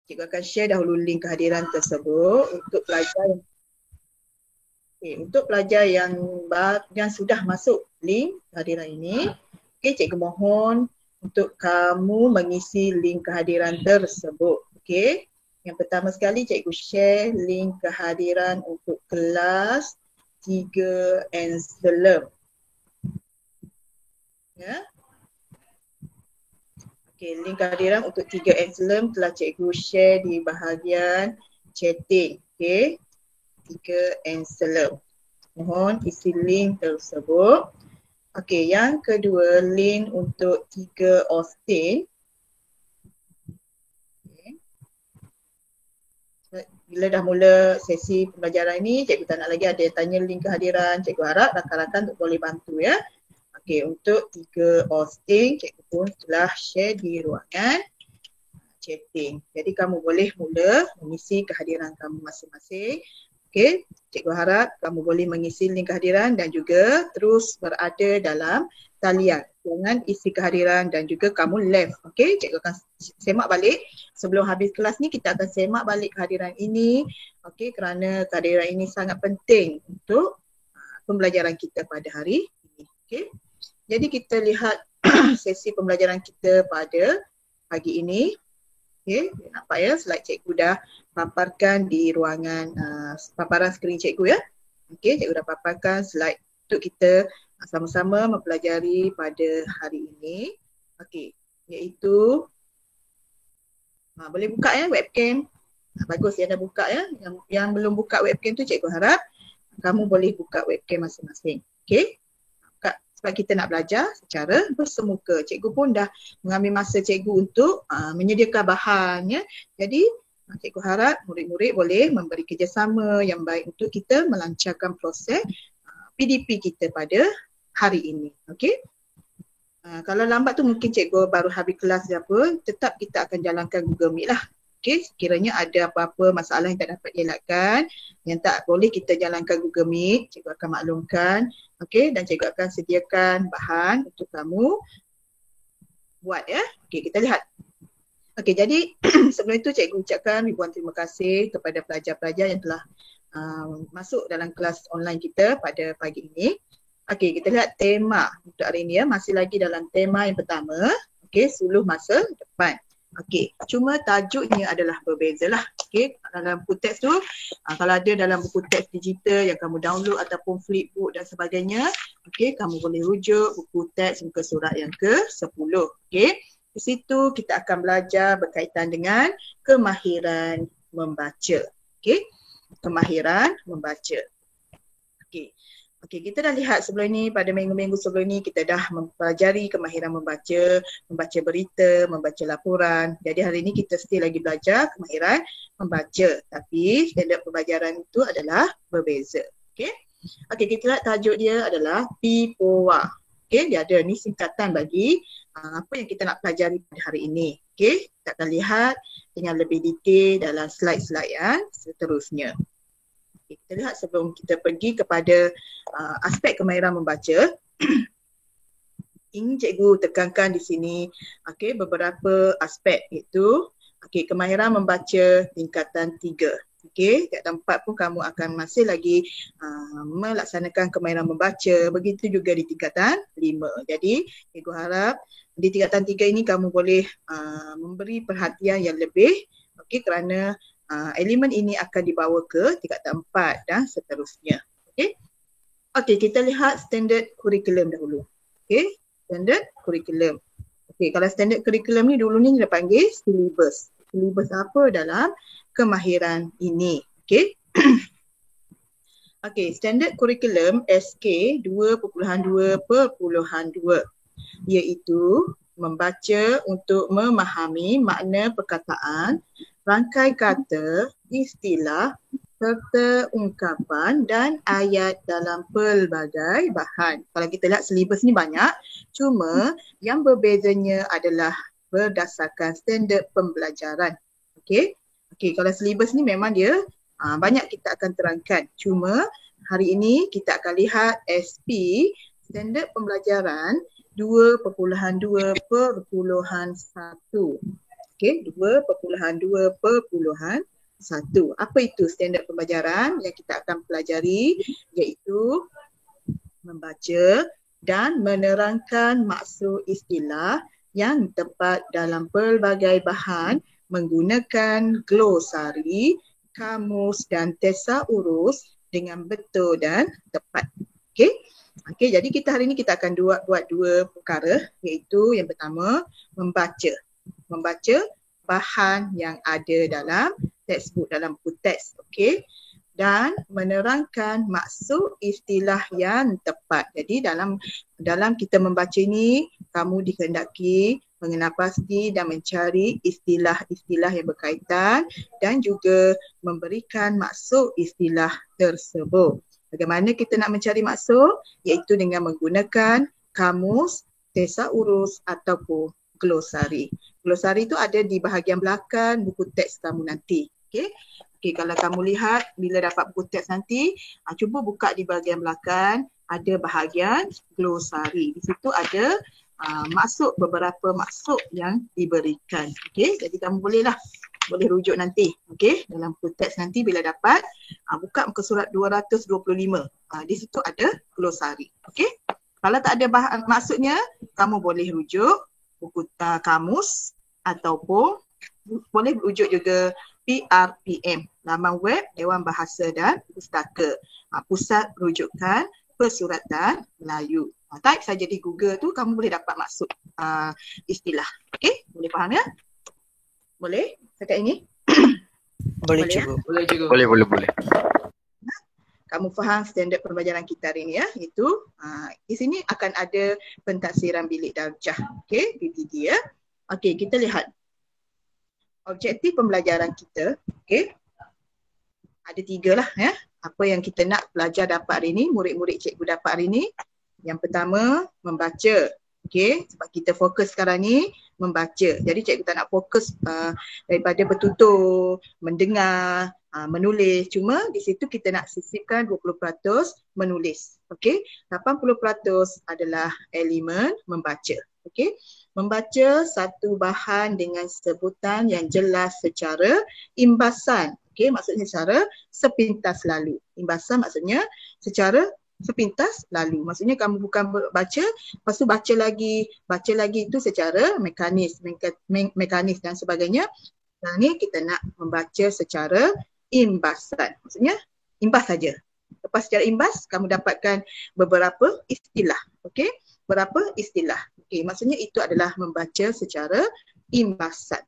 Cikgu akan share dahulu link kehadiran tersebut untuk pelajar yang untuk pelajar yang sudah masuk link kehadiran ini. Cikgu mohon untuk kamu mengisi link kehadiran tersebut. Yang pertama sekali cikgu share link kehadiran untuk kelas 3 Anselm. Ya. Link kehadiran untuk 3 Anselm telah cikgu share di bahagian chatting. 3 Anselm. Mohon isi link tersebut. Yang kedua link untuk 3 Austin. Bila dah mula sesi pembelajaran ini, cikgu tak nak lagi ada tanya link kehadiran. Cikgu harap rakan-rakan boleh bantu ya. Untuk 3 Austin, cikgu pun telah share di ruangan chatting. Jadi kamu boleh mula mengisi kehadiran kamu masing-masing. Cikgu harap kamu boleh mengisi link kehadiran dan juga terus berada dalam talian. Jangan isi kehadiran dan juga kamu left. Cikgu akan semak balik. Sebelum habis kelas ni kita akan semak balik kehadiran ini. Kerana kehadiran ini sangat penting untuk pembelajaran kita pada hari ini. Jadi kita lihat sesi pembelajaran kita pada pagi ini. Nampak ya slide cikgu dah paparkan di ruangan paparan skrin cikgu ya. Cikgu dah paparkan slide untuk kita sama-sama mempelajari pada hari ini. Iaitu boleh buka ya webcam. Bagus ya dah buka ya. Yang belum buka webcam tu cikgu harap kamu boleh buka webcam masing-masing. Sebab kita nak belajar secara bersemuka. Cikgu pun dah mengambil masa cikgu untuk menyediakan bahan ya. Jadi cikgu harap murid-murid boleh memberi kerjasama yang baik untuk kita melancarkan proses PDP kita pada hari ini. Kalau lambat tu mungkin cikgu baru habis kelas ke apa, tetap kita akan jalankan Google Meet lah. Sekiranya ada apa-apa masalah yang tak dapat dielakkan, yang tak boleh kita jalankan Google Meet, cikgu akan maklumkan. Dan cikgu akan sediakan bahan untuk kamu buat ya. Kita lihat. Jadi sebelum itu cikgu ucapkan ribuan terima kasih kepada pelajar-pelajar yang telah masuk dalam kelas online kita pada pagi ini. Kita lihat tema untuk hari ini ya. Masih lagi dalam tema yang pertama. Suluh masa depan. Cuma tajuknya adalah berbeza lah. Dalam buku teks tu, kalau ada dalam buku teks digital yang kamu download ataupun flipbook dan sebagainya, kamu boleh rujuk buku teks muka surat yang ke-10. Di situ kita akan belajar berkaitan dengan kemahiran membaca. Kemahiran membaca. Kita dah lihat sebelum ni, pada minggu-minggu sebelum ni kita dah mempelajari kemahiran membaca, membaca berita, membaca laporan. Jadi hari ni kita still lagi belajar kemahiran membaca. Tapi standard pembelajaran itu adalah berbeza. Kita lihat tajuk dia adalah PIPOA. Dia ada ni singkatan bagi apa yang kita nak pelajari pada hari ini. Kita akan lihat dengan lebih detail dalam slide-slide yang seterusnya. Kita lihat sebelum kita pergi kepada aspek kemahiran membaca. Ingin cikgu tekankan di sini beberapa aspek, iaitu kemahiran membaca tingkatan 3. Tingkatan 4 pun kamu akan masih lagi melaksanakan kemahiran membaca. Begitu juga di tingkatan 5. Jadi cikgu harap di tingkatan 3 ini kamu boleh memberi perhatian yang lebih kerana elemen ini akan dibawa ke tingkatan 4 dan seterusnya. Kita lihat standard kurikulum dahulu. Standard kurikulum. Kalau standard kurikulum ni dulu ni dia panggil syllabus. Syllabus apa dalam kemahiran ini. Standard kurikulum SK 2.2.2 iaitu membaca untuk memahami makna perkataan, rangkai kata, istilah serta ungkapan dan ayat dalam pelbagai bahan. Kalau kita lihat syllabus ni banyak, cuma yang berbezanya adalah berdasarkan standard pembelajaran. Kalau syllabus ni memang dia banyak kita akan terangkan. Cuma hari ini kita akan lihat SP, standard pembelajaran 2.2.1. Okey, 2.2.1. Apa itu standard pembelajaran yang kita akan pelajari? Iaitu membaca dan menerangkan maksud istilah yang tepat dalam pelbagai bahan menggunakan glosari, kamus dan tesaurus dengan betul dan tepat. Okey. Okey, jadi kita hari ini kita akan buat dua perkara, iaitu yang pertama membaca. Membaca bahan yang ada dalam textbook, dalam buku teks. Okey. Dan menerangkan maksud istilah yang tepat. Jadi dalam kita membaca ini, kamu dikehendaki mengenal pasti dan mencari istilah-istilah yang berkaitan dan juga memberikan maksud istilah tersebut. Bagaimana kita nak mencari maksud? Iaitu dengan menggunakan kamus, tesaurus ataupun glosari. Glosari itu ada di bahagian belakang buku teks kamu nanti. Okey. Okey, kalau kamu lihat bila dapat buku teks nanti, cuba buka di bahagian belakang, ada bahagian glosari. Di situ ada beberapa maksud yang diberikan. Okey, jadi kamu boleh rujuk nanti. Okey, dalam buku teks nanti bila dapat, buka muka surat 225. Di situ ada glosari. Okey. Kalau tak ada maksudnya, kamu boleh rujuk buku kamus ataupun boleh rujuk juga PRPM, laman web Dewan Bahasa dan Pustaka, Pusat Rujukan Persuratan Melayu. Type saja di Google tu, kamu boleh dapat maksud istilah. Okey, boleh faham ya? Boleh setakat ini? Boleh ya? cikgu. Boleh. Kamu faham standard pembelajaran kita hari ini ya? Itu di sini akan ada pentafsiran bilik darjah. Okey, PPD ya. Okey, kita lihat objektif pembelajaran kita. Okey, ada 3 lah ya. Apa yang kita nak belajar dapat hari ini, murid-murid cikgu dapat hari ini. Yang pertama, membaca. Okey, sebab kita fokus sekarang ni membaca. Jadi cikgu tak nak fokus daripada bertutur, mendengar, menulis. Cuma di situ kita nak sisipkan 20% menulis. Okey, 80% adalah elemen membaca. Okey, membaca satu bahan dengan sebutan yang jelas secara imbasan. Okey, maksudnya secara sepintas lalu. Imbasan maksudnya secara sepintas lalu. Maksudnya kamu bukan baca, lepas tu baca lagi itu secara mekanis dan sebagainya. Sekarang ni kita nak membaca secara imbasan. Maksudnya imbas saja. Lepas secara imbas, kamu dapatkan beberapa istilah. Okey, berapa istilah. Okey, maksudnya itu adalah membaca secara imbasan.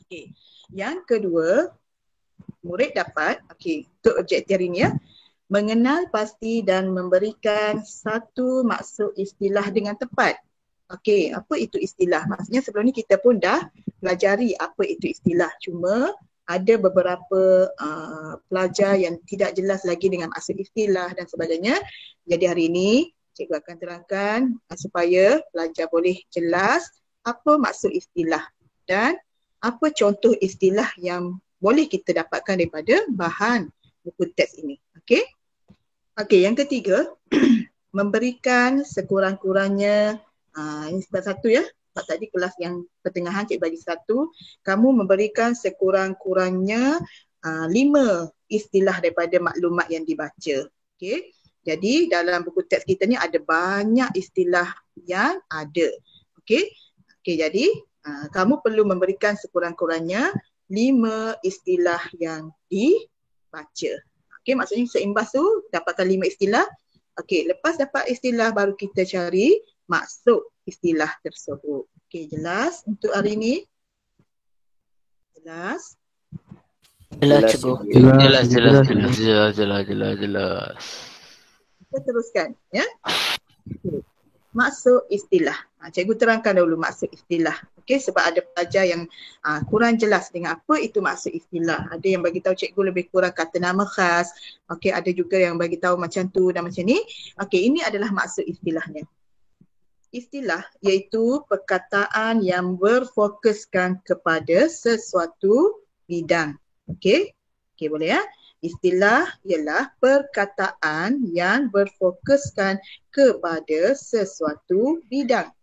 Okey, yang kedua, murid dapat, untuk objektif hari ini ya, mengenal pasti dan memberikan satu maksud istilah dengan tepat. Okey, apa itu istilah? Maksudnya sebelum ni kita pun dah pelajari apa itu istilah. Cuma ada beberapa pelajar yang tidak jelas lagi dengan maksud istilah dan sebagainya. Jadi hari ini cikgu akan terangkan supaya pelajar boleh jelas apa maksud istilah dan apa contoh istilah yang boleh kita dapatkan daripada bahan buku teks ini. Okey. Okey, yang ketiga, memberikan sekurang-kurangnya, ini satu ya, sebab tadi kelas yang pertengahan cikgu bagi 1, kamu memberikan sekurang-kurangnya 5 istilah daripada maklumat yang dibaca. Okey. Jadi dalam buku teks kita ni ada banyak istilah yang ada. Okey. Okey, jadi kamu perlu memberikan sekurang-kurangnya 5 istilah yang dibaca. Okey, maksudnya seimbas tu dapatkan 5 istilah. Okey, lepas dapat istilah baru kita cari maksud istilah tersebut. Okey, jelas untuk hari ini? Jelas? Jelas cikgu. Jelas. Kita teruskan ya. Okay. Maksud istilah. Cikgu terangkan dahulu maksud istilah. Okey, sebab ada pelajar yang kurang jelas dengan apa itu maksud istilah. Ada yang bagi tahu cikgu lebih kurang kata nama khas. Okey, ada juga yang bagi tahu macam tu dan macam ni. Okey, ini adalah maksud istilahnya. Istilah iaitu perkataan yang berfokuskan kepada sesuatu bidang. Okey. Okey, boleh ya? Istilah ialah perkataan yang berfokuskan kepada sesuatu bidang.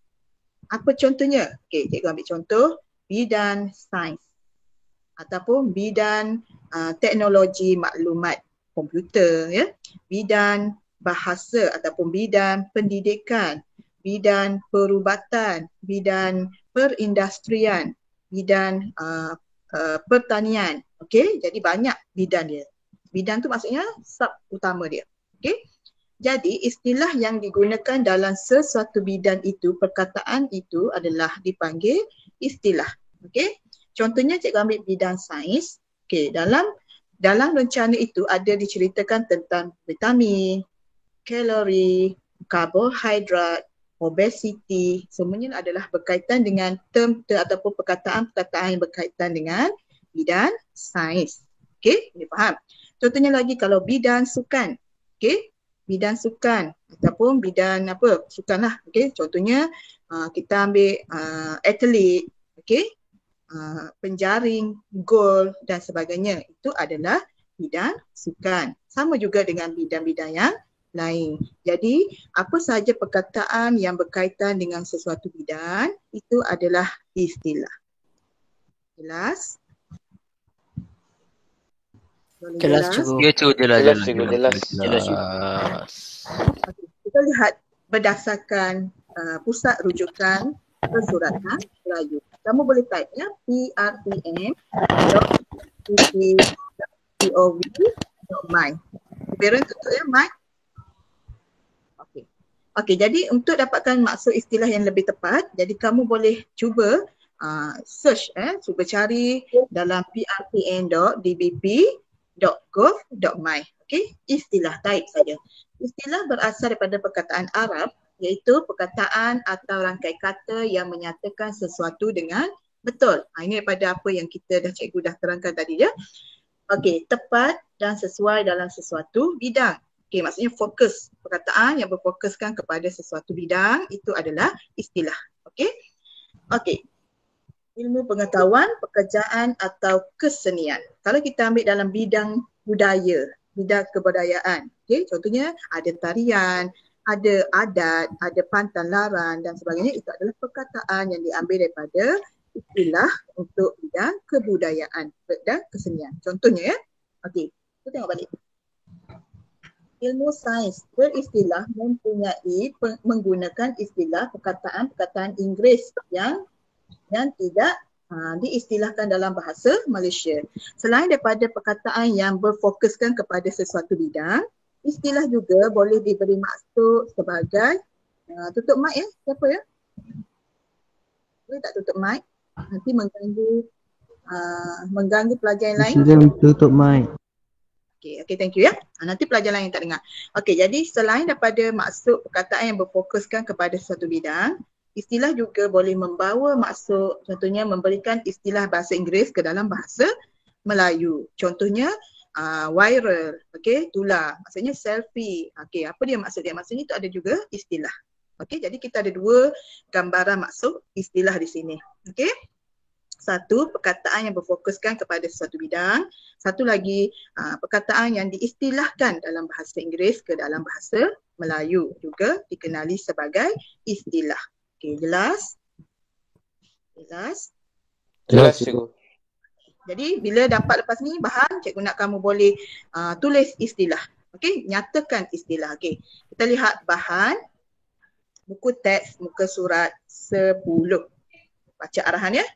Apa contohnya? Okey, cikgu ambil contoh. bidan sains ataupun bidan teknologi maklumat komputer, ya, bidan bahasa ataupun bidan pendidikan, bidan perubatan, bidan perindustrian, bidan pertanian. Okey, jadi banyak bidan dia. Bidan tu maksudnya sub utama dia. Okey. Jadi istilah yang digunakan dalam sesuatu bidang itu, perkataan itu adalah dipanggil istilah. Okey. Contohnya cikgu ambil bidang sains. Okey, dalam rencana itu ada diceritakan tentang vitamin, kalori, karbohidrat, obesiti, semuanya adalah berkaitan dengan term ataupun perkataan-perkataan yang berkaitan dengan bidang sains. Okey, boleh faham? Contohnya lagi kalau bidang sukan. Okey, bidang sukan ataupun bidang apa? Sukan lah. Okey, contohnya kita ambil atlet, okey, penjaring, gol dan sebagainya. Itu adalah bidang sukan. Sama juga dengan bidang-bidang yang lain. Jadi, apa sahaja perkataan yang berkaitan dengan sesuatu bidang, itu adalah istilah. Jelas? Boleh Jelas cikgu. Ya cikgu, jelas. Jelas cikgu. Okay. Kita lihat berdasarkan pusat rujukan persuratan Melayu. Kamu boleh type ya, prpm.pp.gov.my. Parent tutup ya, mic. Okey, jadi untuk dapatkan maksud istilah yang lebih tepat, jadi kamu boleh cuba search, cuba cari dalam prpn.dbp.gov.my. Okey, istilah, type saja. Istilah berasal daripada perkataan Arab, iaitu perkataan atau rangkai kata yang menyatakan sesuatu dengan betul. Ini daripada apa yang cikgu dah terangkan tadi ya. Okey, tepat dan sesuai dalam sesuatu bidang. Okey, maksudnya fokus. Perkataan yang berfokuskan kepada sesuatu bidang itu adalah istilah. Okey. Okey. Ilmu pengetahuan, pekerjaan atau kesenian. Kalau kita ambil dalam bidang budaya, bidang kebudayaan. Okey, contohnya ada tarian, ada adat, ada pantan laran dan sebagainya. Itu adalah perkataan yang diambil daripada istilah untuk bidang kebudayaan dan kesenian. Contohnya ya. Okey, kita tengok balik. Ilmu sains beristilah mempunyai menggunakan istilah perkataan-perkataan Inggeris yang tidak diistilahkan dalam bahasa Malaysia. Selain daripada perkataan yang berfokuskan kepada sesuatu bidang, istilah juga boleh diberi maksud sebagai tutup mic ya, siapa ya? Boleh tak tutup mic? Nanti mengganggu pelajar yang lain. Sila tutup mic. Okay, thank you ya. Nanti pelajar lain yang tak dengar. Okay, jadi selain daripada maksud perkataan yang berfokuskan kepada suatu bidang, istilah juga boleh membawa maksud, contohnya memberikan istilah bahasa Inggeris ke dalam bahasa Melayu. Contohnya viral, okay, tular, maksudnya selfie. Okay, apa dia maksud dia? Maksudnya itu ada juga istilah. Okay, jadi kita ada dua gambaran maksud istilah di sini. Okay. Satu, perkataan yang berfokuskan kepada sesuatu bidang. Satu lagi, perkataan yang diistilahkan dalam bahasa Inggeris ke dalam bahasa Melayu juga dikenali sebagai istilah. Okey, jelas? Jelas cikgu. Jadi bila dapat lepas ni bahan, cikgu nak kamu boleh tulis istilah. Okey, nyatakan istilah. Okey, kita lihat bahan, buku teks, muka surat 10. Baca arahan ya.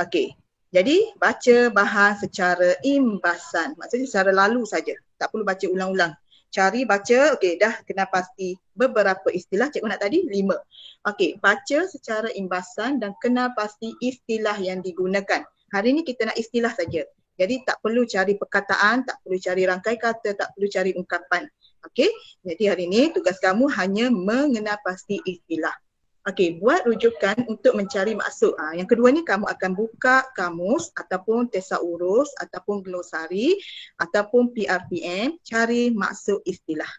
Okey, jadi baca bahan secara imbasan, maksudnya secara lalu saja, tak perlu baca ulang-ulang. Cari baca, okey, dah kena pasti beberapa istilah, cikgu nak tadi 5. Okey, baca secara imbasan dan kenal pasti istilah yang digunakan. Hari ni kita nak istilah saja, jadi tak perlu cari perkataan, tak perlu cari rangkai kata, tak perlu cari ungkapan. Okey, jadi hari ni tugas kamu hanya mengenal pasti istilah. Okey, buat rujukan untuk mencari maksud. Yang kedua ni kamu akan buka kamus ataupun tesaurus ataupun glosari ataupun PRPM, cari maksud istilah.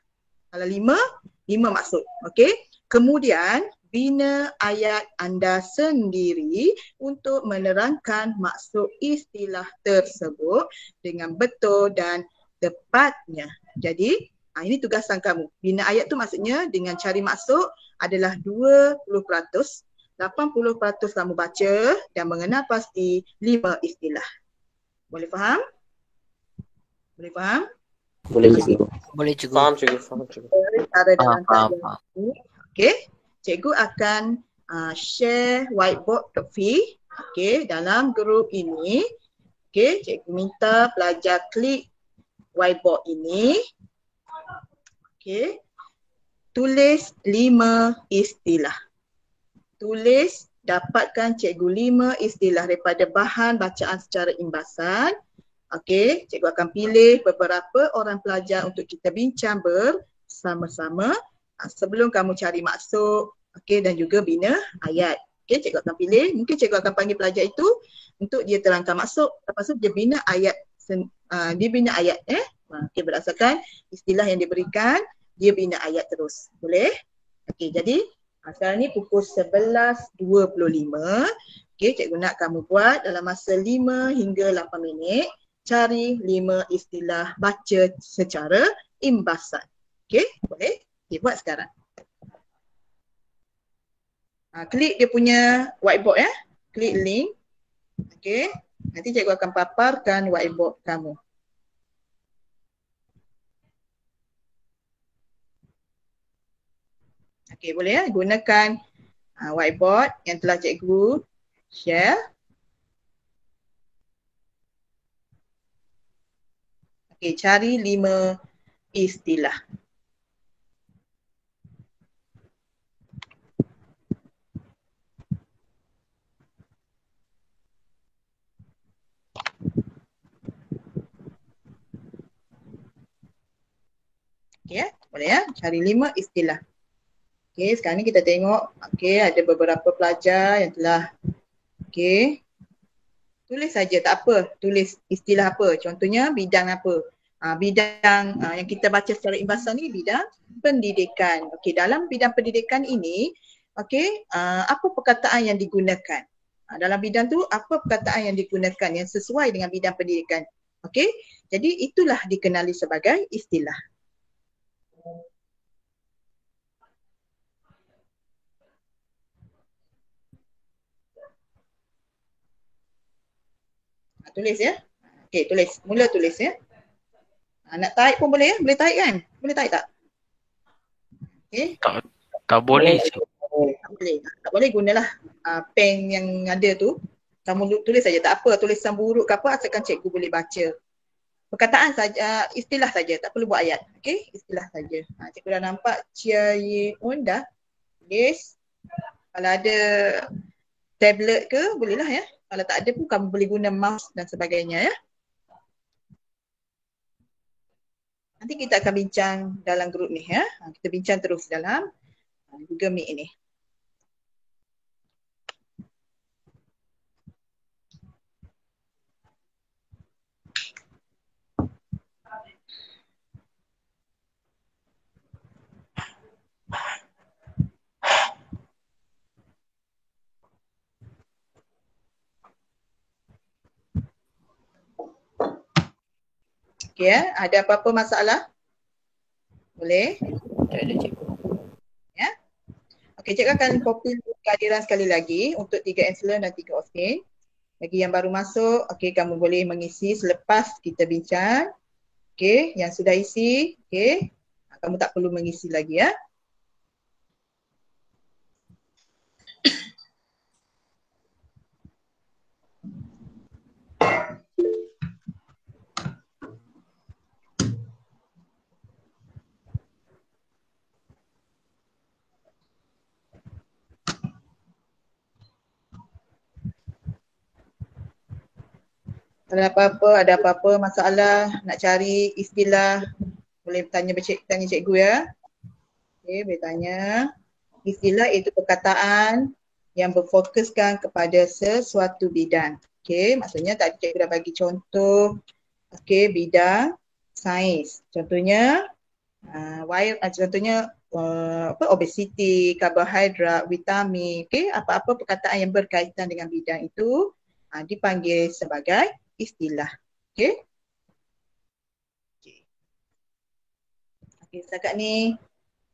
Kalau 5 maksud. Okey. Kemudian bina ayat anda sendiri untuk menerangkan maksud istilah tersebut dengan betul dan tepatnya. Jadi ini tugasan kamu. Bina ayat tu maksudnya dengan cari maksud adalah 20%. 80% kamu baca dan mengenal pasti 5 istilah. Boleh faham? Boleh faham? Boleh cikgu. Boleh cikgu. Faham cikgu, faham cikgu. Cara dalam Faham. kajian ini. Okey, cikgu akan share whiteboard.fi dalam grup ini. Okey, cikgu minta pelajar klik whiteboard ini. Okey. Tulis 5 istilah. Tulis, dapatkan cikgu 5 istilah daripada bahan bacaan secara imbasan. Okey, cikgu akan pilih beberapa orang pelajar untuk kita bincang bersama-sama sebelum kamu cari maksud, okey, dan juga bina ayat. Okey, cikgu akan pilih, mungkin cikgu akan panggil pelajar itu untuk dia terangkan maksud, lepas tu dia bina ayat, Okey, berdasarkan istilah yang diberikan, dia bina ayat terus. Boleh? Okey, jadi sekarang ni pukul 11.25. Okey, cikgu nak kamu buat dalam masa 5 hingga 8 minit. Cari 5 istilah baca secara imbasan. Okey, boleh? Okey, buat sekarang. Klik dia punya whiteboard ya. Klik link. Okey, nanti cikgu akan paparkan whiteboard kamu. Okey, boleh ya? Gunakan whiteboard yang telah cikgu share. Okey, cari 5 istilah. Okey ya, boleh ya? Cari 5 istilah. Okey, sekarang ni kita tengok, okey, ada beberapa pelajar yang telah, okey, tulis saja, tak apa, tulis istilah apa, contohnya bidang apa. Bidang yang kita baca secara imbasan ni bidang pendidikan. Okey, dalam bidang pendidikan ini, okey, apa perkataan yang digunakan? Dalam bidang tu apa perkataan yang digunakan yang sesuai dengan bidang pendidikan? Okey, jadi itulah dikenali sebagai istilah. Tulis ya. Okey, tulis. Mula tulis ya. Nak type pun boleh ya? Boleh type kan? Boleh type tak? Okey. Tak boleh cikgu. Tak boleh. Tak boleh, gunalah pen yang ada tu. Kamu tulis saja, tak apa. Tulisan buruk ke apa, asalkan cikgu boleh baca. Perkataan saja, istilah saja, tak perlu buat ayat. Okey, istilah saja. Cikgu dah nampak Chia Yeun dah. Yes. Kalau ada tablet ke, bolehlah ya. Kalau tak ada pun kamu boleh guna mouse dan sebagainya ya. Nanti kita akan bincang dalam grup ni ya. Kita bincang terus dalam Google Meet ini. Okey ya, ada apa-apa masalah? Boleh? Tak ada cikgu. Ya. Okey, cikgu akan copy kehadiran sekali lagi untuk 3 Ansela dan 3 Austin. Bagi yang baru masuk, okey, kamu boleh mengisi selepas kita bincang. Okey, yang sudah isi, okey, kamu tak perlu mengisi lagi ya. Kalau ada apa-apa masalah, nak cari istilah, boleh tanya cikgu ya. Okey, boleh tanya. Istilah itu perkataan yang berfokuskan kepada sesuatu bidang. Okey, maksudnya tadi cikgu dah bagi contoh, okey, bidang sains. Contohnya, obesiti, karbohidrat, vitamin, okey, apa-apa perkataan yang berkaitan dengan bidang itu dipanggil sebagai istilah. Okey. Okey, setakat ni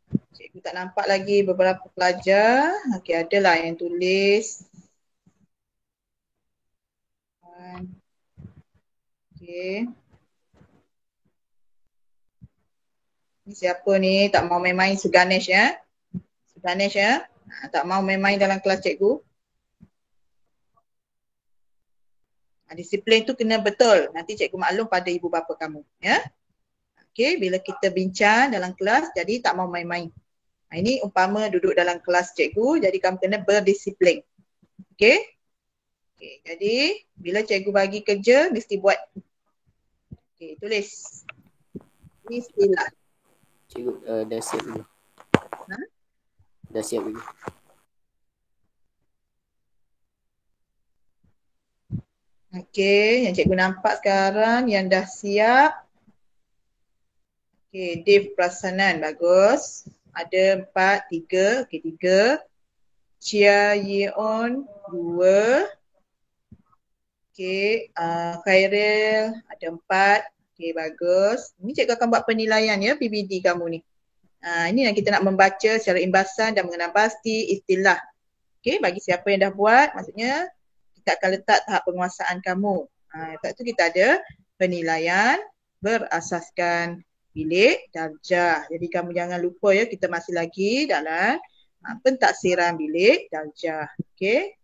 Cikgu tak nampak lagi beberapa pelajar. Okey, adalah yang tulis. Okey. Ni siapa ni? Tak mau main-main Suganesh ya? Suganesh ya? Tak mau main-main dalam kelas cikgu. Disiplin tu kena betul. Nanti cikgu maklum pada ibu bapa kamu. Ya? Okey, bila kita bincang dalam kelas, jadi tak mau main-main. Ini umpama duduk dalam kelas cikgu, jadi kamu kena berdisiplin. Okey? Okey, jadi bila cikgu bagi kerja, mesti buat. Okey, tulis. Ini istilah. Cikgu dah siap dulu. Ha? Dah siap dulu. Okey, yang cikgu nampak sekarang yang dah siap. Okey, Dev Prasanan, bagus. Ada 4, 3. Okey, 3. Chia Yeon, 2. Okey, Khairil ada 4. Okey, bagus. Ini cikgu akan buat penilaian ya PBD kamu ni. Ini yang kita nak membaca secara imbasan dan mengenal pasti istilah. Okey, bagi siapa yang dah buat, maksudnya kita akan letak tahap penguasaan kamu. Lepas tu kita ada penilaian berasaskan bilik darjah. Jadi kamu jangan lupa ya, kita masih lagi dalam pentaksiran bilik darjah. Okey.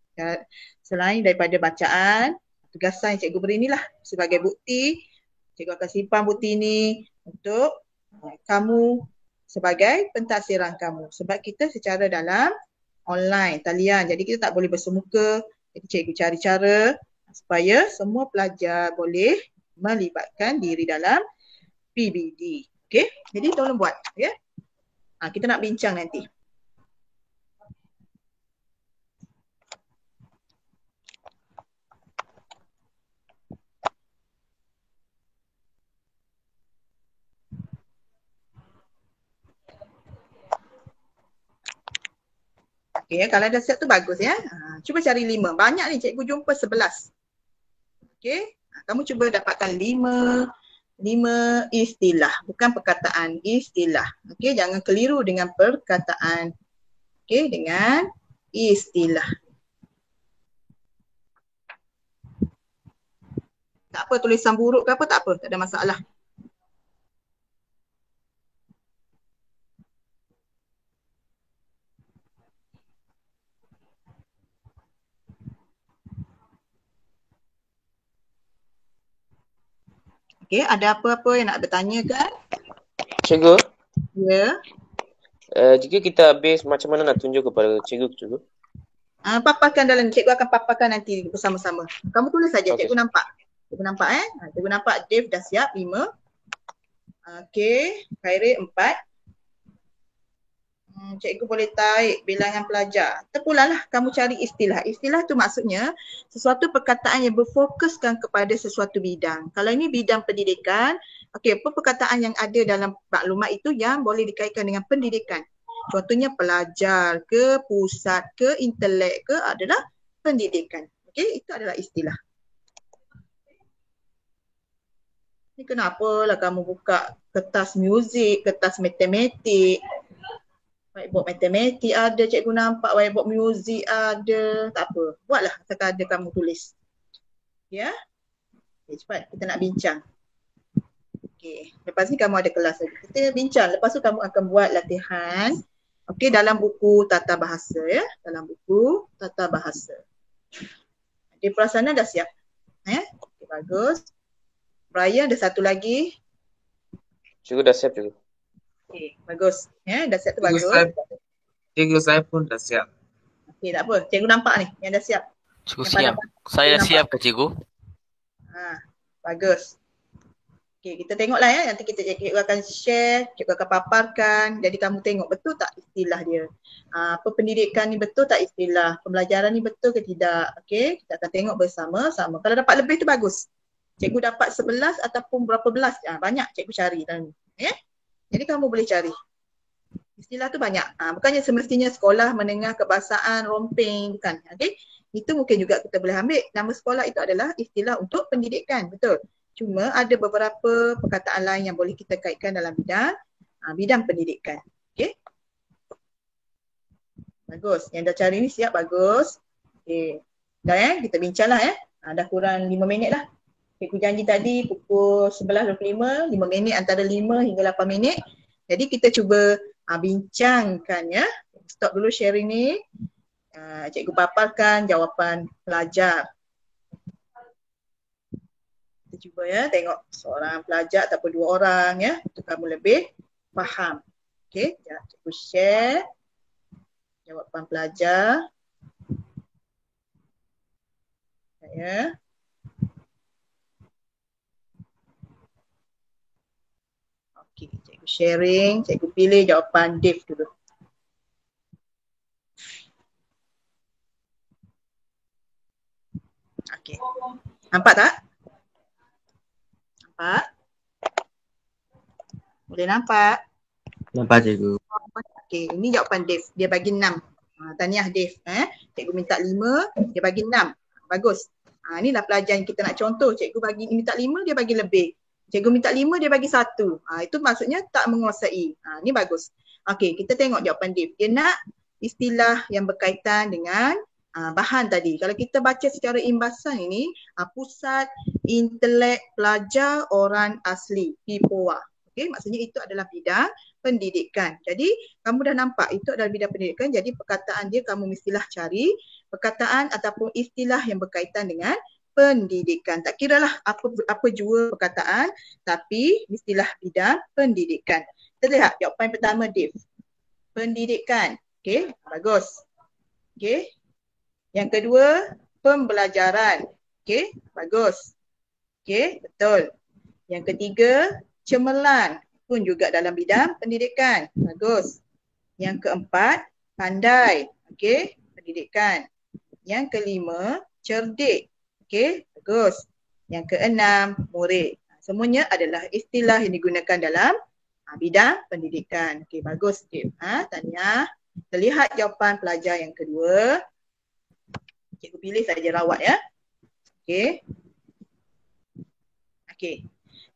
Selain daripada bacaan, tugasan yang cikgu beri inilah sebagai bukti. Cikgu akan simpan bukti ini untuk kamu sebagai pentaksiran kamu. Sebab kita secara dalam online, talian. Jadi kita tak boleh bersemuka. Jadi cikgu cari cara supaya semua pelajar boleh melibatkan diri dalam PBD. Okey? Jadi tolong buat. Ya? Kita nak bincang nanti. Okey, kalau dah siap tu bagus ya. Cuba cari 5. Banyak ni cikgu jumpa 11. Okey, kamu cuba dapatkan 5 istilah, bukan perkataan, istilah. Okey, jangan keliru dengan perkataan. Okey, dengan istilah. Tak apa tulisan buruk ke apa, tak apa, tak ada masalah. Okey, ada apa-apa yang nak bertanya kan? Cikgu, Ya. jika kita habis, macam mana nak tunjuk kepada cikgu? Paparkan dalam, cikgu akan paparkan nanti bersama-sama. Kamu tulis saja, Okey. cikgu nampak. Cikgu nampak cikgu nampak Dev dah siap 5. Okey, Khairil 4. Cikgu boleh tarik bilangan pelajar. Terpulanglah kamu cari istilah. Istilah tu maksudnya sesuatu perkataan yang berfokuskan kepada sesuatu bidang. Kalau ini bidang pendidikan, okey, apa perkataan yang ada dalam maklumat itu yang boleh dikaitkan dengan pendidikan. Contohnya pelajar ke, pusat ke, intelek ke adalah pendidikan. Okey, itu adalah istilah. Ni kenapalah kamu buka kertas muzik, kertas matematik. Whiteboard matematik ada, cikgu nampak whiteboard muzik ada. Tak apa, buatlah sekadar kamu tulis. Ya? Okay, cepat, kita nak bincang. Okay, lepas ni kamu ada kelas lagi. Kita bincang, lepas tu kamu akan buat latihan. Okay, dalam buku tata bahasa ya. Dalam buku tata bahasa. Di Prasana dah siap. Okay, bagus. Brian ada satu lagi. Cikgu dah siap, cikgu. Okay, bagus. Ya, dah siap tu Cikgu, bagus. Cikgu saya pun dah siap. Okay, tak apa. Cikgu nampak ni yang dah siap. Cikgu Yang siap. Saya nampak. siap ke cikgu? Bagus. Okay, kita tengoklah ya. Nanti cikgu akan share, cikgu akan paparkan. Jadi kamu tengok betul tak istilah dia. Apa pendidikan ni betul tak istilah. Pembelajaran ni betul ke tidak. Okay, kita akan tengok bersama-sama. Kalau dapat lebih tu bagus. Cikgu dapat 11 ataupun berapa belas. Banyak cikgu cari dalam ni. Ya? Jadi kamu boleh cari. Istilah tu banyak. Bukannya semestinya sekolah menengah kebahasaan, romping. Bukan. Okay? Itu mungkin juga kita boleh ambil. Nama sekolah itu adalah istilah untuk pendidikan. Betul. Cuma ada beberapa perkataan lain yang boleh kita kaitkan dalam bidang pendidikan. Okay? Bagus. Yang dah cari ni siap, bagus. Okey. Dah kita bincanglah dah kurang 5 minit lah. Cikgu janji tadi pukul 11.25, 5 minit, antara 5 hingga 8 minit. Jadi kita cuba bincangkan ya. Stop dulu sharing ni. Cikgu paparkan jawapan pelajar. Kita cuba ya, tengok seorang pelajar ataupun 2 orang ya, untuk kamu lebih faham. Okey, cikgu share jawapan pelajar. Ya. Okey, cikgu sharing, cikgu pilih jawapan Dave dulu. Okey. Nampak tak? Nampak? Boleh nampak? Nampak cikgu. Okey, ini jawapan Dave. Dia bagi 6. Tahniah Dave. Cikgu minta 5, dia bagi 6. Bagus. Inilah pelajar yang kita nak contoh. Cikgu bagi minta 5, dia bagi lebih. Cikgu minta 5, dia bagi 1. Itu maksudnya tak menguasai. Ini bagus. Okey, kita tengok jawapan Dave. Dia nak istilah yang berkaitan dengan bahan tadi. Kalau kita baca secara imbasan ini, pusat intelek pelajar orang asli, PIPOA. Okey, maksudnya itu adalah bidang pendidikan. Jadi kamu dah nampak itu adalah bidang pendidikan. Jadi perkataan dia kamu mestilah cari perkataan ataupun istilah yang berkaitan dengan pendidikan. Tak kiralah apa jua perkataan, tapi mestilah bidang pendidikan. Kita lihat jawapan pertama Dave. Pendidikan. Okey, bagus. Okey. Yang kedua, pembelajaran. Okey, bagus. Okey, betul. Yang ketiga, cemerlang pun juga dalam bidang pendidikan. Bagus. Yang keempat, pandai. Okey, pendidikan. Yang kelima, cerdik. Okey, bagus. Yang keenam, murid. Semuanya adalah istilah yang digunakan dalam bidang pendidikan. Okey, bagus. Tahniah. Kita lihat jawapan pelajar yang kedua. Cikgu pilih saja rawat ya. Okey. Okey.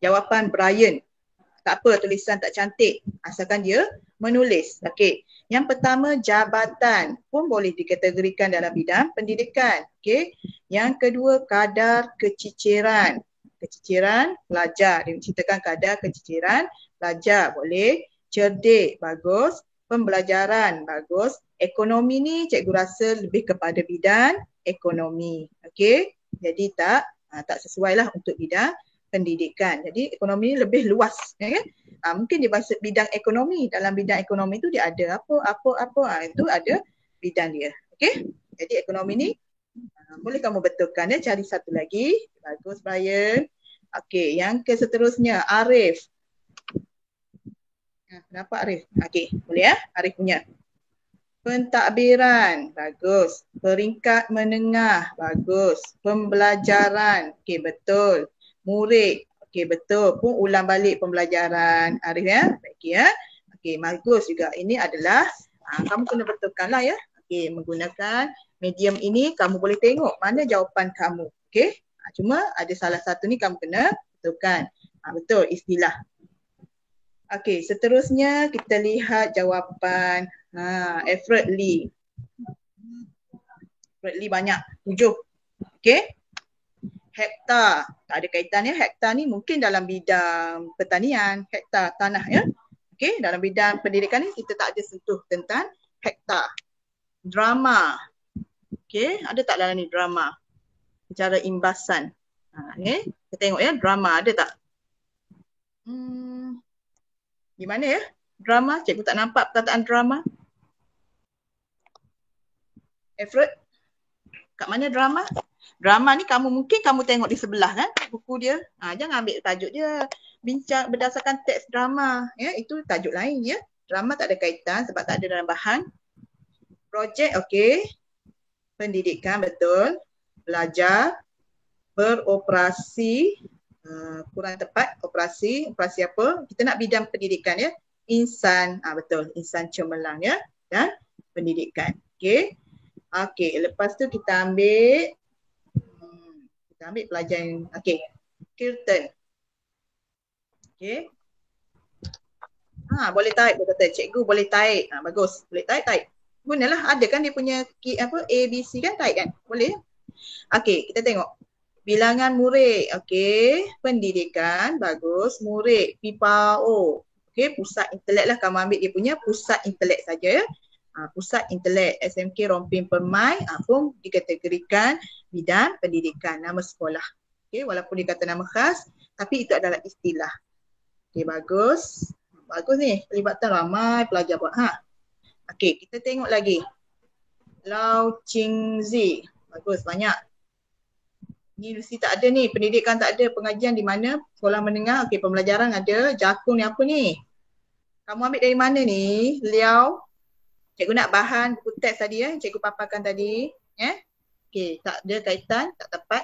Jawapan Brian. Tak apa tulisan tak cantik, asalkan dia menulis. Okey. Yang pertama, jabatan pun boleh dikategorikan dalam bidang pendidikan. Okey. Yang kedua, kadar keciciran. Keciciran pelajar. Dia menceritakan kadar keciciran pelajar. Boleh. Cerdik, bagus. Pembelajaran, bagus. Ekonomi ni cikgu rasa lebih kepada bidang ekonomi. Okey. Jadi tak sesuai lah untuk bidang pendidikan. Jadi ekonomi ni lebih luas, ya kan? Mungkin dia bahasa bidang ekonomi. Dalam bidang ekonomi tu dia ada apa itu ada bidang dia. Okey? Jadi ekonomi ni boleh kamu betulkan ya, cari satu lagi. Bagus Brian. Okey, yang seterusnya Arif. Kenapa Arif? Okey, boleh ya? Arif punya. Pentadbiran, bagus. Peringkat menengah, bagus. Pembelajaran, okey betul. Murid, okey betul. Pun ulang balik pembelajaran Arif ya. Okey ya. Okey, bagus juga. Ini adalah kamu kena betulkanlah ya. Okey, menggunakan medium ini kamu boleh tengok mana jawapan kamu. Okey. Cuma ada salah satu ni kamu kena betulkan. Betul istilah. Okey, seterusnya kita lihat jawapan Alfred Lee. Alfred Lee banyak, 7. Okey. Hektar, tak ada kaitan ya. Hektar ni mungkin dalam bidang pertanian, hektar tanah ya. Okey, dalam bidang pendidikan ni kita tak ada sentuh tentang hektar. Drama. Okey, ada tak dalam ni drama? Secara imbasan. Okay. Kita tengok ya, drama ada tak? Di mana ya? Drama, cikgu tak nampak perkataan drama. Alfred, kat mana drama? Drama ni mungkin kamu tengok di sebelah kan buku dia. Jangan ambil tajuk dia. Bincang berdasarkan teks drama. Ya, itu tajuk lain ya. Drama tak ada kaitan sebab tak ada dalam bahan. Projek okey. Pendidikan betul. Belajar. Beroperasi. Kurang tepat. Operasi apa? Kita nak bidang pendidikan ya. Insan. Betul. Insan cemerlang ya. Dan pendidikan. Okey. Okey. Lepas tu kita ambil pelajaran. Okey. Kirtan. Okey. Boleh tarik, dia kata. Cikgu boleh tarik. Bagus. Boleh tarik. Gunalah, ada kan dia punya A, B, C kan, type kan? Boleh. Okey, kita tengok. Bilangan murid, okey. Pendidikan, bagus. Murid, PIPAO. Okey, pusat intelek lah. Kamu ambil dia punya pusat intelek saja. Pusat intelek SMK Rompin Permai pun dikategorikan bidang pendidikan, nama sekolah. Okey, walaupun dia kata nama khas, tapi itu adalah istilah. Okey, bagus. Bagus ni, pelibatan ramai pelajar buat. Okey, kita tengok lagi. Lau Ching Zi. Bagus, banyak. Ni universiti tak ada ni, pendidikan tak ada, pengajian di mana? Sekolah menengah, okey, pembelajaran ada. Jakun ni apa ni? Kamu ambil dari mana ni? Liao. Cikgu nak bahan buku teks tadi cikgu paparkan tadi. Okey, tak ada kaitan, tak tepat.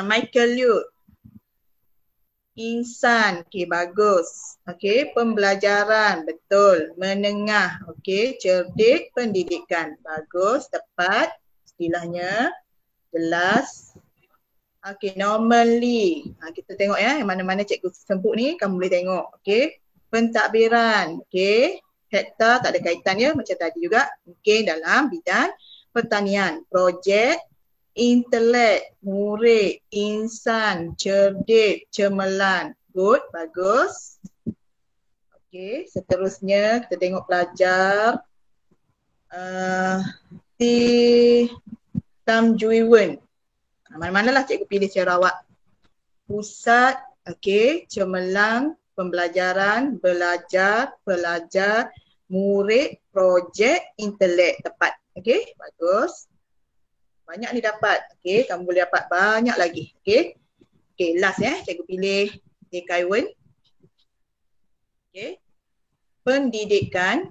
Michael Liu. Insan, okey, bagus. Okey, pembelajaran, betul. Menengah, okey, cerdik, pendidikan, bagus, tepat. Istilahnya jelas. Okey, normally. Kita tengok yang mana-mana cikgu sebut ni kamu boleh tengok. Okey, pentadbiran. Okey, hektar tak ada kaitan macam tadi juga. Mungkin dalam bidang pertanian. Projek, intelek, murid, insan, cerdik, cemerlang. Good, bagus. Okey, seterusnya kita tengok pelajar. Tam Jui Wen. Mana-manalah cikgu pilih secara awak. Pusat, okey, cemerlang, pembelajaran, belajar, pelajar, murid, projek, intelek. Tepat. Okey, bagus. Banyak ni dapat. Okey, kamu boleh dapat banyak lagi. Okey. Okey, last cikgu pilih Kai Wen. Okey. Pendidikan,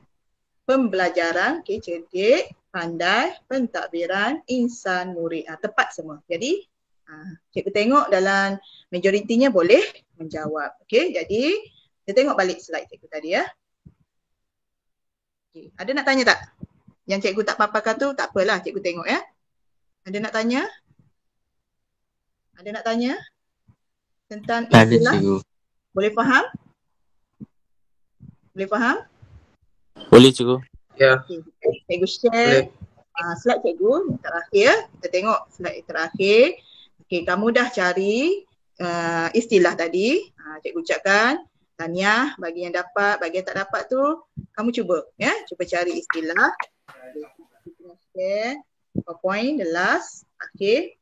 pembelajaran, okey, cerdik, pandai, pentadbiran, insan, murid. Tepat semua. Jadi, cikgu tengok dalam majoritinya boleh menjawab. Okey, jadi kita tengok balik slide cikgu tadi Okay. Ada nak tanya tak? Yang cikgu tak paparkan tu tak apalah, cikgu tengok Ada nak tanya? Ada nak tanya? Tentang istilah? Ada cikgu. Boleh faham? Boleh faham? Boleh cikgu. Ya. Okay. Cikgu share slide cikgu yang terakhir. Kita tengok slide yang terakhir. Okay, kamu dah cari istilah tadi. Cikgu ucapkan tahniah bagi yang dapat, bagi yang tak dapat tu kamu cuba cuba cari istilah. Kita share PowerPoint the last. Okay.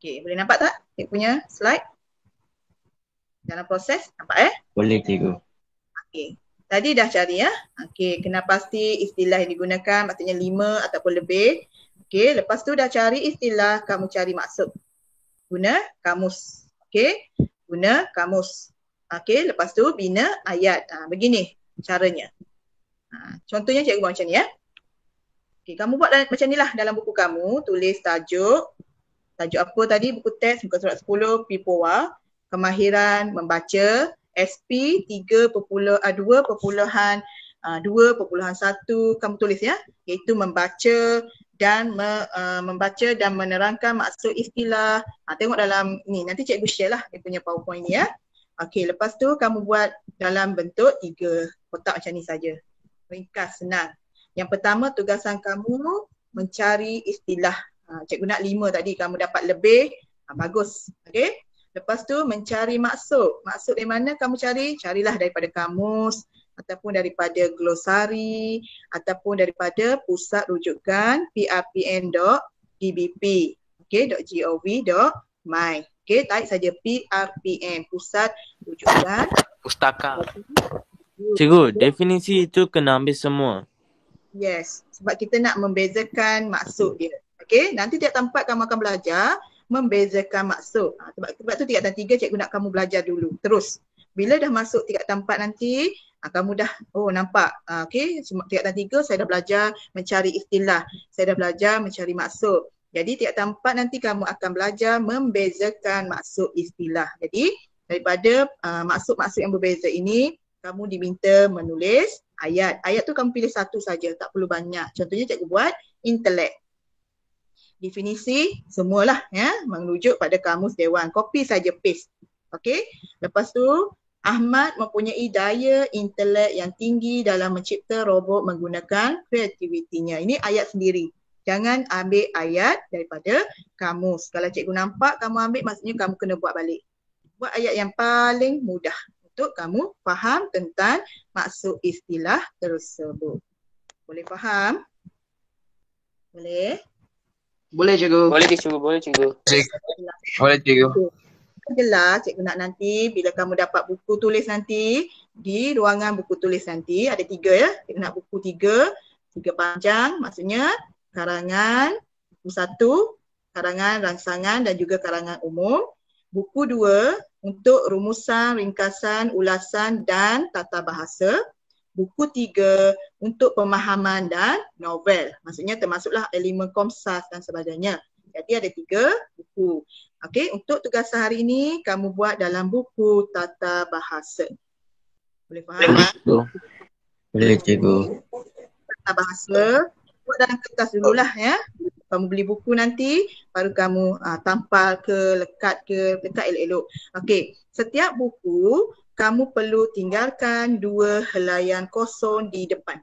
Okay, boleh nampak tak cikgu punya slide? Dalam proses, nampak Boleh cikgu. Okay. Tadi dah cari Okay, kena pasti istilah yang digunakan maksudnya 5 ataupun lebih. Okay, lepas tu dah cari istilah, kamu cari maksud. Guna kamus. Okay, guna kamus. Okay, lepas tu bina ayat. Begini caranya. Contohnya cikgu buat macam ni Okay, kamu buat macam ni lah dalam buku kamu. Tulis tajuk. Tajuk apa tadi? Buku teks, muka surat 10, PIPOA. Kemahiran membaca. SP 3.2.1 kamu tulis iaitu membaca dan membaca dan menerangkan maksud istilah. Tengok dalam ni, nanti cikgu share lah dia punya PowerPoint ni Okey, lepas tu kamu buat dalam bentuk 3 kotak macam ni saja. Ringkas, senang. Yang pertama tugasan kamu mencari istilah. Cikgu nak 5 tadi, kamu dapat lebih, bagus. Okey. Lepas tu mencari maksud. Maksud dari mana kamu cari? Carilah daripada kamus ataupun daripada glosari ataupun daripada pusat rujukan prpn.dbp. Okay, .gov.my. Okay, type saja PRPM, pusat rujukan Pustaka. Cikgu, definisi itu kena ambil semua. Yes, sebab kita nak membezakan maksud dia. Okay, nanti tiap tempat kamu akan belajar membezakan maksud. Sebab tu tingkatan 3 cikgu nak kamu belajar dulu. Terus, bila dah masuk tingkatan 4 nanti, kamu dah, nampak. Okay, tingkatan 3 saya dah belajar mencari istilah. Saya dah belajar mencari maksud. Jadi tingkatan 4 nanti kamu akan belajar membezakan maksud istilah. Jadi daripada maksud-maksud yang berbeza ini, kamu diminta menulis ayat. Ayat tu kamu pilih satu saja, tak perlu banyak. Contohnya cikgu buat intelek. definisi semualah ya, merujuk pada kamus Dewan. Copy saja, paste. Okey. Lepas tu Ahmad mempunyai daya intelek yang tinggi dalam mencipta robot menggunakan kreativitinya. Ini ayat sendiri. Jangan ambil ayat daripada kamus. Kalau cikgu nampak kamu ambil, maksudnya kamu kena buat balik. Buat ayat yang paling mudah untuk kamu faham tentang maksud istilah tersebut. Boleh faham? Boleh? Boleh cikgu. Boleh cikgu, boleh cikgu. Boleh cikgu. Jelas cikgu nak nanti bila kamu dapat buku tulis nanti, di ruangan buku tulis nanti ada 3 ya. Cikgu nak buku 3 panjang, maksudnya karangan, buku 1 karangan rangsangan dan juga karangan umum. Buku 2 untuk rumusan, ringkasan, ulasan dan tata bahasa. Buku 3 untuk pemahaman dan novel. Maksudnya termasuklah elemen komsas dan sebagainya. Jadi ada 3 buku. Okey, untuk tugas hari ini kamu buat dalam buku tata bahasa. Boleh faham? Boleh cikgu. Tata bahasa, buat dalam kertas dululah ya. Kamu beli buku nanti, baru kamu tampal ke, lekat elok-elok. Okey, setiap buku kamu perlu tinggalkan 2 helaian kosong di depan.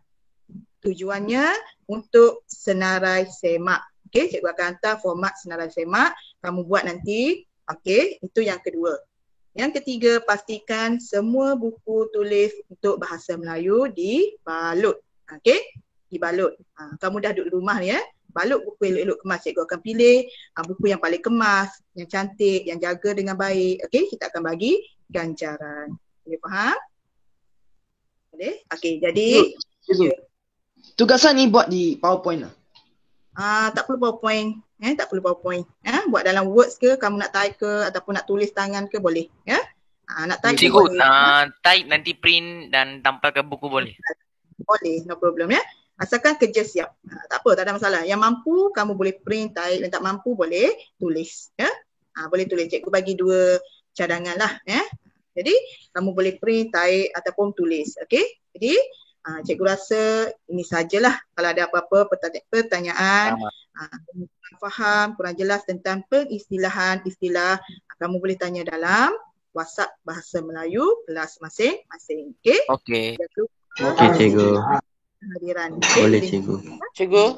Tujuannya untuk senarai semak. Okey, cikgu akan hantar format senarai semak. Kamu buat nanti. Okey, itu yang kedua. Yang ketiga, pastikan semua buku tulis untuk bahasa Melayu dibalut. Okey, dibalut. Kamu dah duduk rumah ni ya. Balut buku elok-elok kemas. Cikgu akan pilih buku yang paling kemas, yang cantik, yang jaga dengan baik. Okey, kita akan bagi ganjaran. Boleh faham? Boleh? Okey, jadi Cikgu. Tugasan ni buat di PowerPoint lah. tak perlu PowerPoint. Tak perlu PowerPoint. Buat dalam Words ke, kamu nak type ke ataupun nak tulis tangan ke boleh. Ya? Nak type Cikgu, boleh. type nanti print dan tampal ke buku boleh? Boleh, no problem ya. Asalkan kerja siap. Tak apa, tak ada masalah. Yang mampu kamu boleh print, type. Yang tak mampu boleh tulis. Ya? Boleh tulis. Cikgu bagi 2 cadangan lah. Ya? Jadi kamu boleh print, type ataupun tulis. Okey? Jadi cikgu rasa ini sajalah. Kalau ada apa-apa pertanyaan, kurang faham, kurang jelas tentang pengistilahan istilah, kamu boleh tanya dalam WhatsApp Bahasa Melayu kelas masing-masing. Okey? Okey. Okey cikgu. Hadiran. Boleh cikgu. Cikgu.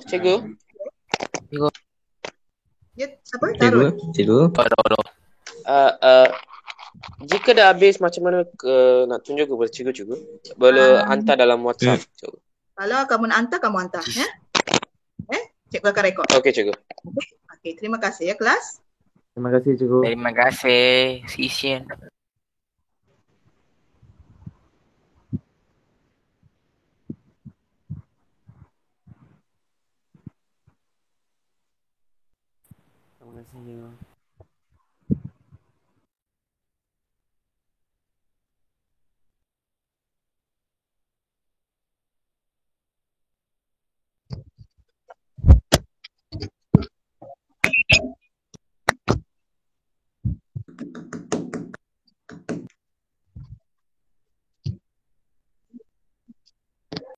Ya, siapa? Cikgu. Tarun. Cikgu. Jika dah habis macam mana nak tunjuk kepada cikgu? Boleh hantar dalam WhatsApp. Cikgu. Kalau kamu nak hantar, kamu hantar. Ya? Cikgu akan rekod. Okey cikgu. Okey, terima kasih ya kelas. Terima kasih cikgu. Terima kasih. Sisian. Terima kasih cikgu.